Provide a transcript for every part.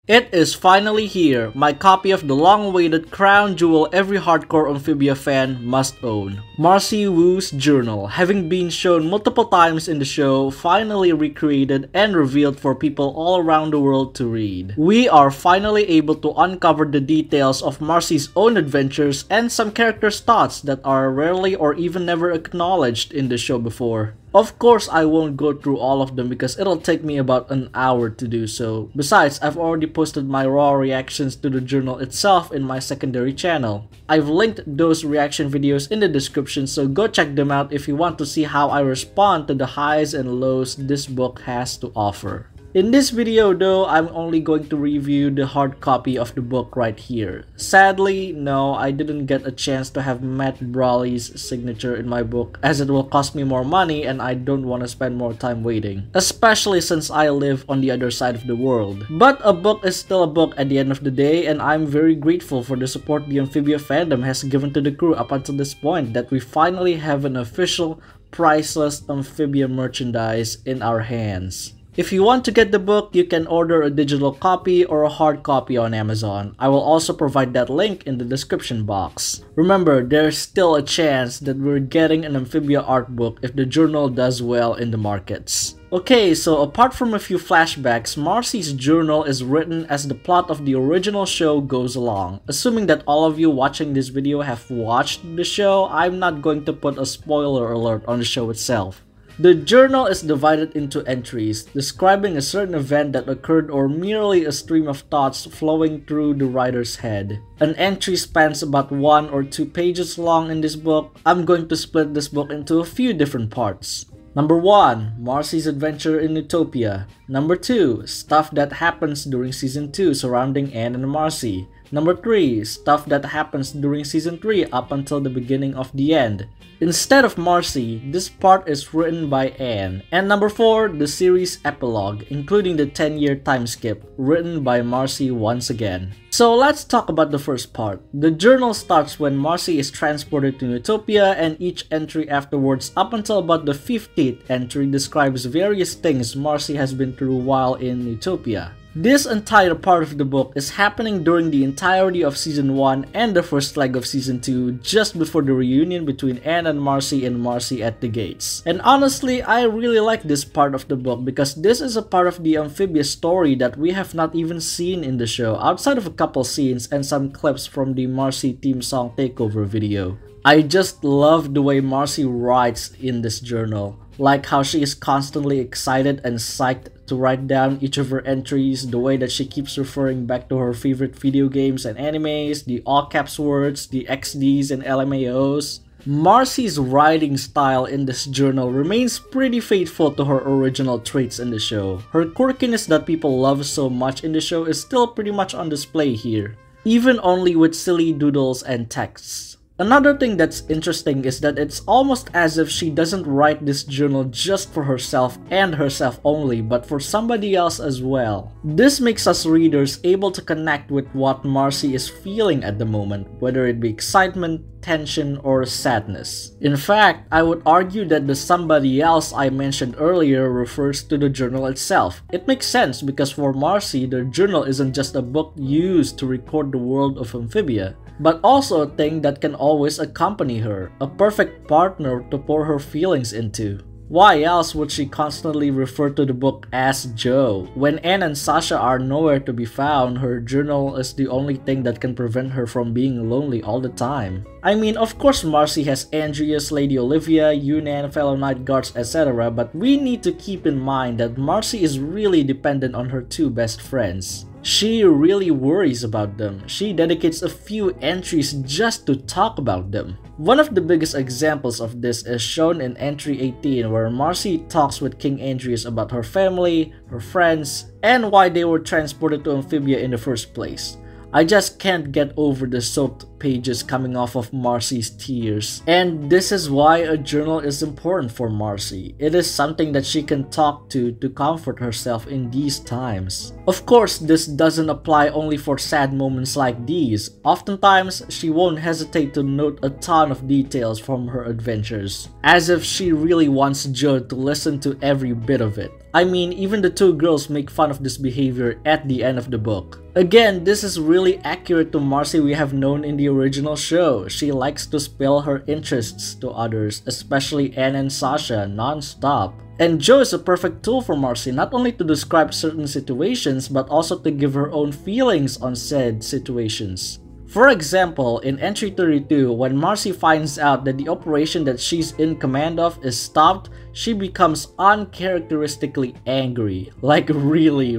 It is finally here, my copy of the long-awaited crown jewel every hardcore Amphibia fan must own. Marcy'S journal, having been shown multiple times in the show, finally recreated and revealed for people all around the world to read. We are finally able to uncover the details of Marcy's own adventures and some characters' thoughts that are rarely or even never acknowledged in the show before. Of course, I won't go through all of them because it'll take me about an hour to do so. Besides, I've already posted my raw reactions to the journal itself in my secondary channel. I've linked those reaction videos in the description, so go check them out if you want to see how I respond to the highs and lows this book has to offer. In this video though, I'm only going to review the hard copy of the book right here. Sadly, no, I didn't get a chance to have Matt Brawley's signature in my book as it will cost me more money and I don't want to spend more time waiting. Especially since I live on the other side of the world. But a book is still a book at the end of the day, and I'm very grateful for the support the Amphibia fandom has given to the crew up until this point that we finally have an official priceless Amphibia merchandise in our hands. If you want to get the book, you can order a digital copy or a hard copy on Amazon. I will also provide that link in the description box. Remember, there's still a chance that we're getting an Amphibia art book if the journal does well in the markets. Okay, so apart from a few flashbacks, Marcy's journal is written as the plot of the original show goes along. Assuming that all of you watching this video have watched the show, I'm not going to put a spoiler alert on the show itself. The journal is divided into entries, describing a certain event that occurred or merely a stream of thoughts flowing through the writer's head. An entry spans about 1 or 2 pages long in this book. I'm going to split this book into a few different parts. Number 1. Marcy's adventure in Utopia. Number 2. Stuff that happens during Season 2 surrounding Anne and Marcy. Number 3. Stuff that happens during Season 3 up until the beginning of the end. Instead of Marcy, this part is written by Anne. And number 4, the series epilogue, including the 10-year time skip, written by Marcy once again. So let's talk about the first part. The journal starts when Marcy is transported to Utopia, and each entry afterwards up until about the 50th entry describes various things Marcy has been through while in Utopia. This entire part of the book is happening during the entirety of Season 1 and the first leg of Season 2, just before the reunion between Anne and Marcy at the gates. And honestly, I really like this part of the book because this is a part of the Amphibia story that we have not even seen in the show, outside of a couple scenes and some clips from the Marcy theme song takeover video. I just love the way Marcy writes in this journal. Like how she is constantly excited and psyched to write down each of her entries, the way that she keeps referring back to her favorite video games and animes, the all caps words, the XDs and LMAOs. Marcy's writing style in this journal remains pretty faithful to her original traits in the show. Her quirkiness that people love so much in the show is still pretty much on display here, even only with silly doodles and texts. Another thing that's interesting is that it's almost as if she doesn't write this journal just for herself and herself only, but for somebody else as well. This makes us readers able to connect with what Marcy is feeling at the moment, whether it be excitement, tension, or sadness. In fact, I would argue that the somebody else I mentioned earlier refers to the journal itself. It makes sense because for Marcy, the journal isn't just a book used to record the world of Amphibia, but also a thing that can always accompany her, a perfect partner to pour her feelings into. Why else would she constantly refer to the book as Joe? When Anne and Sasha are nowhere to be found, her journal is the only thing that can prevent her from being lonely all the time. I mean, of course Marcy has Andreas, Lady Olivia, Yunnan, fellow night guards, etc., but we need to keep in mind that Marcy is really dependent on her 2 best friends. She really worries about them. She dedicates a few entries just to talk about them. One of the biggest examples of this is shown in entry 18, where Marcy talks with King Andreas about her family, her friends, and why they were transported to Amphibia in the first place. I just can't get over the soaked pages coming off of Marcy's tears. And this is why a journal is important for Marcy. It is something that she can talk to comfort herself in these times. Of course, this doesn't apply only for sad moments like these. Oftentimes, she won't hesitate to note a ton of details from her adventures, as if she really wants Joe to listen to every bit of it. I mean, even the two girls make fun of this behavior at the end of the book. Again, this is really accurate to Marcy we have known in the original show. She likes to spill her interests to others, especially Anne and Sasha, non-stop. And Joe is a perfect tool for Marcy, not only to describe certain situations, but also to give her own feelings on said situations. For example, in entry 32, when Marcy finds out that the operation that she's in command of is stopped, she becomes uncharacteristically angry, like really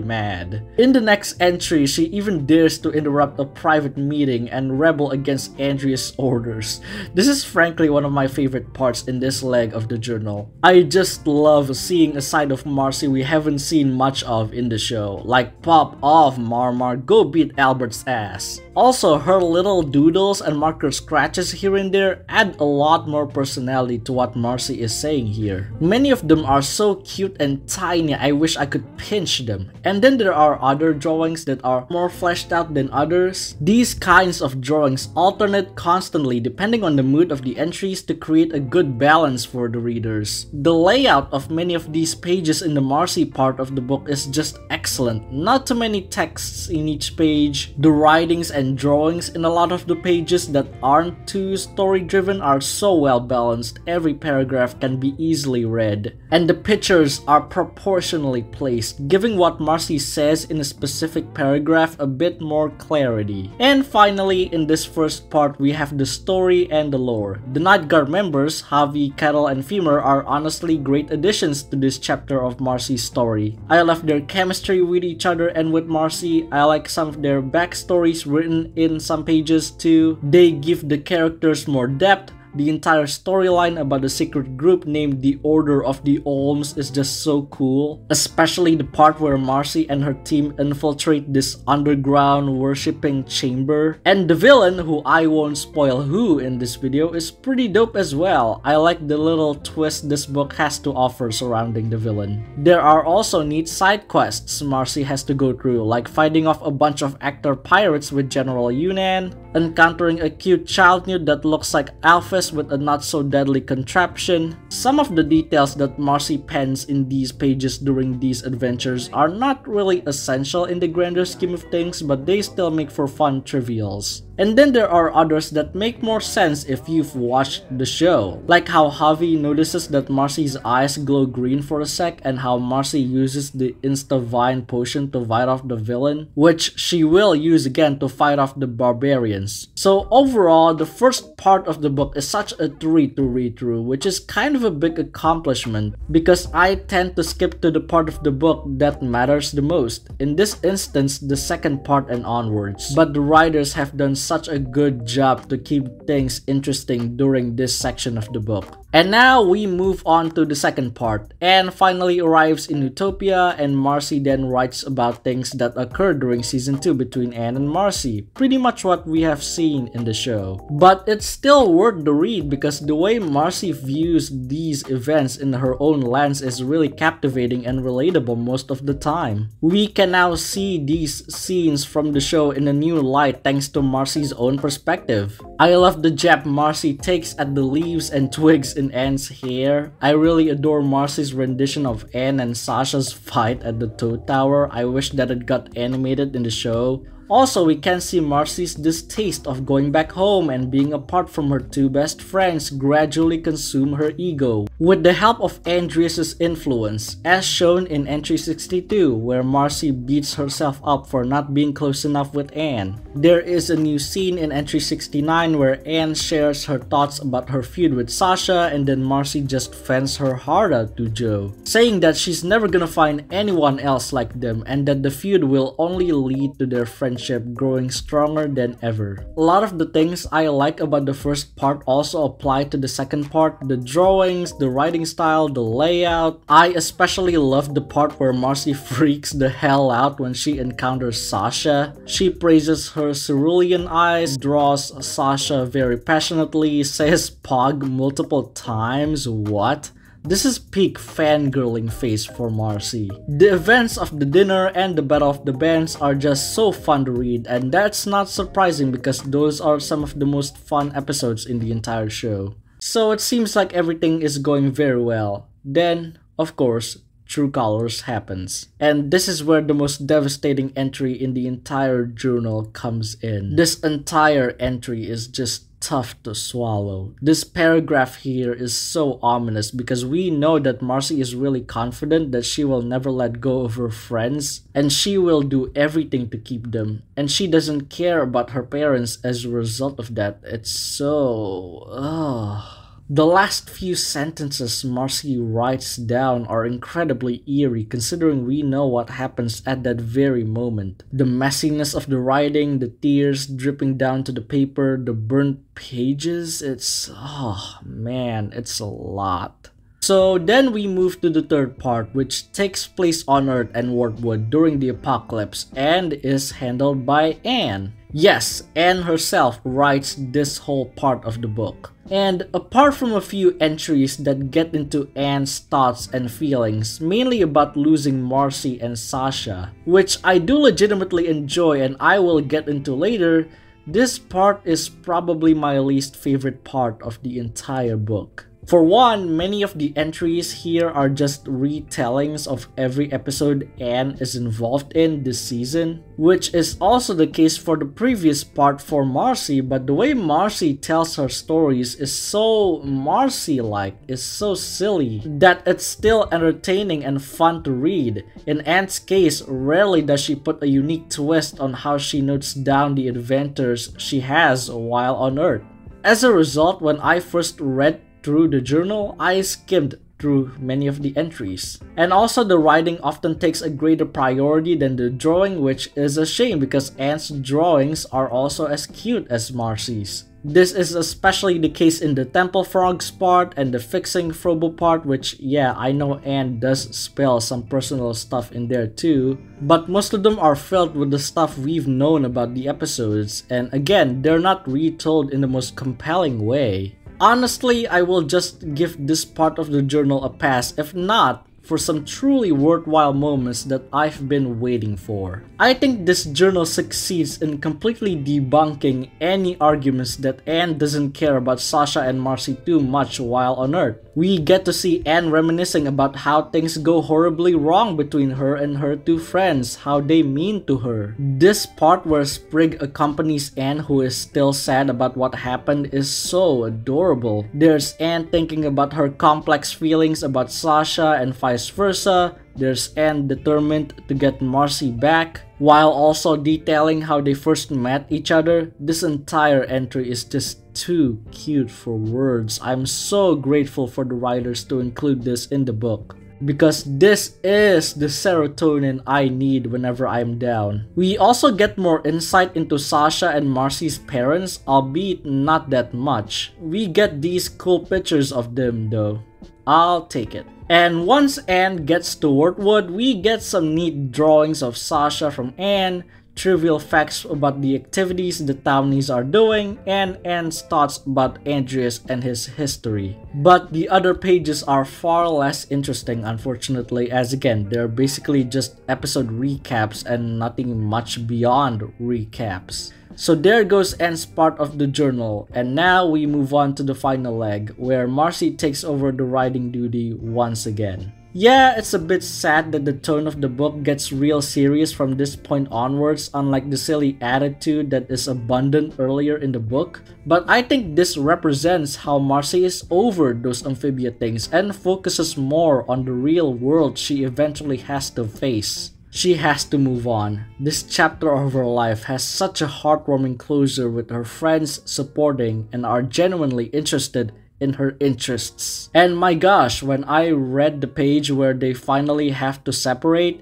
mad. In the next entry, she even dares to interrupt a private meeting and rebel against Andrea's orders. This is frankly one of my favorite parts in this leg of the journal. I just love seeing a side of Marcy we haven't seen much of in the show, like pop off Marmar, go beat Albert's ass. Also, her little doodles and marker scratches here and there add a lot more personality to what Marcy is saying here. Many of them are so cute and tiny, I wish I could pinch them. And then there are other drawings that are more fleshed out than others. These kinds of drawings alternate constantly depending on the mood of the entries to create a good balance for the readers. The layout of many of these pages in the Marcy part of the book is just excellent. Not too many texts in each page. The writings and drawings in a lot of the pages that aren't too story driven are so well balanced, every paragraph can be easily read. And the pictures are proportionally placed, giving what Marcy says in a specific paragraph a bit more clarity. And finally, in this first part, we have the story and the lore. The Night Guard members, Javi, Kettle, and Femur are honestly great additions to this chapter of Marcy's story. I love their chemistry with each other and with Marcy. I like some of their backstories written in some pages too. They give the characters more depth. The entire storyline about the secret group named the Order of the Olms is just so cool. Especially the part where Marcy and her team infiltrate this underground worshipping chamber. And the villain, who I won't spoil who in this video, is pretty dope as well. I like the little twist this book has to offer surrounding the villain. There are also neat side quests Marcy has to go through, like fighting off a bunch of actor pirates with General Yunnan, encountering a cute child nude that looks like Alphys with a not so deadly contraption. Some of the details that Marcy pens in these pages during these adventures are not really essential in the grander scheme of things, but they still make for fun trivials. And then there are others that make more sense if you've watched the show, like how Javi notices that Marcy's eyes glow green for a sec, and how Marcy uses the Insta-Vine potion to fight off the villain, which she will use again to fight off the barbarians. So overall, the first part of the book is such a treat to read through, which is kind of a big accomplishment because I tend to skip to the part of the book that matters the most. In this instance, the second part and onwards. But the writers have done such a good job to keep things interesting during this section of the book. And now we move on to the second part. Anne finally arrives in Utopia, and Marcy then writes about things that occurred during season 2 between Anne and Marcy. Pretty much what we have seen in the show. But it's still worth the read because the way Marcy views these events in her own lens is really captivating and relatable most of the time. We can now see these scenes from the show in a new light thanks to Marcy's own perspective. I love the jab Marcy takes at the leaves and twigs in Anne's hair. I really adore Marcy's rendition of Anne and Sasha's fight at the Toad Tower. I wish that it got animated in the show. Also, we can see Marcy's distaste of going back home and being apart from her two best friends gradually consume her ego, with the help of Andreas' influence, as shown in entry 62, where Marcy beats herself up for not being close enough with Anne. There is a new scene in entry 69 where Anne shares her thoughts about her feud with Sasha, and then Marcy just vents her heart out to Joe, saying that she's never gonna find anyone else like them and that the feud will only lead to their friendship friendship growing stronger than ever. A lot of the things I like about the first part also apply to the second part. The drawings, the writing style, the layout. I especially love the part where Marcy freaks the hell out when she encounters Sasha. She praises her cerulean eyes, draws Sasha very passionately, says Pog multiple times. What? This is peak fangirling phase for Marcy. The events of the dinner and the Battle of the Bands are just so fun to read, and that's not surprising because those are some of the most fun episodes in the entire show. So it seems like everything is going very well. Then, of course, True Colors happens. And this is where the most devastating entry in the entire journal comes in. This entire entry is just tough to swallow. This paragraph here is so ominous because we know that Marcy is really confident that she will never let go of her friends and she will do everything to keep them. And she doesn't care about her parents as a result of that. It's so... The last few sentences Marcy writes down are incredibly eerie considering we know what happens at that very moment. The messiness of the writing, the tears dripping down to the paper, the burnt pages, it's... oh man, it's a lot. So then we move to the third part, which takes place on Earth and Wormwood during the apocalypse and is handled by Anne. Yes, Anne herself writes this whole part of the book. And apart from a few entries that get into Anne's thoughts and feelings, mainly about losing Marcy and Sasha, which I do legitimately enjoy and I will get into later, this part is probably my least favorite part of the entire book. For one, many of the entries here are just retellings of every episode Anne is involved in this season, which is also the case for the previous part for Marcy, but the way Marcy tells her stories is so Marcy-like, is so silly, that it's still entertaining and fun to read. In Anne's case, rarely does she put a unique twist on how she notes down the adventures she has while on Earth. As a result, when I first read through the journal, I skimmed through many of the entries. And also the writing often takes a greater priority than the drawing, which is a shame because Anne's drawings are also as cute as Marcy's. This is especially the case in the Temple Frogs part and the Fixing Frobo part, which yeah, I know Anne does spill some personal stuff in there too, but most of them are filled with the stuff we've known about the episodes, and again, they're not retold in the most compelling way. Honestly, I will just give this part of the journal a pass, if not for some truly worthwhile moments that I've been waiting for. I think this journal succeeds in completely debunking any arguments that Anne doesn't care about Sasha and Marcy too much while on Earth. We get to see Anne reminiscing about how things go horribly wrong between her and her two friends, how they mean to her. This part where Sprig accompanies Anne, who is still sad about what happened, is so adorable. There's Anne thinking about her complex feelings about Sasha and vice versa. There's Anne determined to get Marcy back, while also detailing how they first met each other. This entire entry is just too cute for words. I'm so grateful for the writers to include this in the book, because this is the serotonin I need whenever I'm down. We also get more insight into Sasha and Marcy's parents, albeit not that much. We get these cool pictures of them though. I'll take it. And once Anne gets to Wormwood, we get some neat drawings of Sasha from Anne, trivial facts about the activities the townies are doing, and Anne's thoughts about Andreas and his history. But the other pages are far less interesting, unfortunately, as again, they're basically just episode recaps and nothing much beyond recaps. So there goes Anne's part of the journal, and now we move on to the final leg, where Marcy takes over the writing duty once again. Yeah, it's a bit sad that the tone of the book gets real serious from this point onwards, unlike the silly attitude that is abundant earlier in the book, but I think this represents how Marcy is over those Amphibia things and focuses more on the real world she eventually has to face. She has to move on. This chapter of her life has such a heartwarming closure with her friends supporting and are genuinely interested in her interests. And my gosh, when I read the page where they finally have to separate,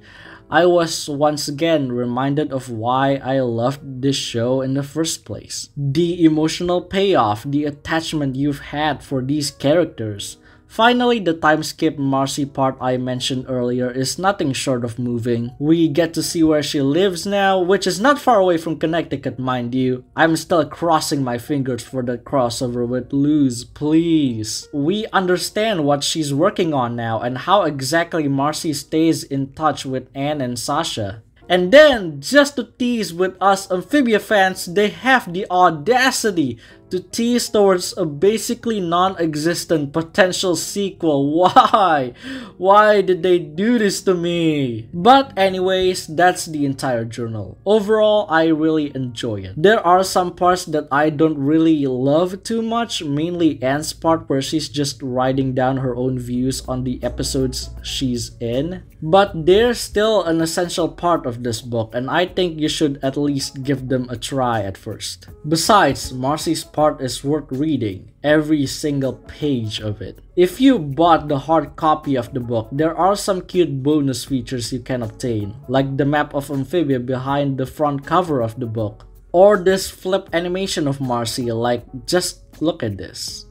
I was once again reminded of why I loved this show in the first place. The emotional payoff, the attachment you've had for these characters. Finally, the time skip Marcy part I mentioned earlier is nothing short of moving. We get to see where she lives now, which is not far away from Connecticut, mind you. I'm still crossing my fingers for the crossover with Luz, please. We understand what she's working on now and how exactly Marcy stays in touch with Anne and Sasha. And then, just to tease with us Amphibia fans, they have the audacity to tease towards a basically non-existent potential sequel. Why? Why did they do this to me? But anyways, that's the entire journal. Overall, I really enjoy it. There are some parts that I don't really love too much, mainly Anne's part where she's just writing down her own views on the episodes she's in. But they're still an essential part of this book, and I think you should at least give them a try at first. Besides, Marcy's part is worth reading, every single page of it. If you bought the hard copy of the book, there are some cute bonus features you can obtain, like the map of Amphibia behind the front cover of the book, or this flip animation of Marcy, like just look at this.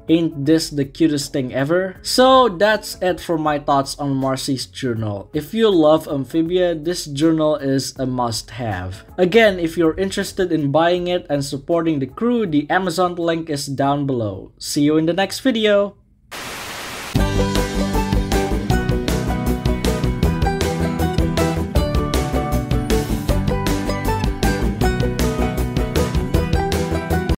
Ain't this the cutest thing ever? So that's it for my thoughts on Marcy's journal. If you love Amphibia, this journal is a must-have. Again, if you're interested in buying it and supporting the crew, the Amazon link is down below. See you in the next video!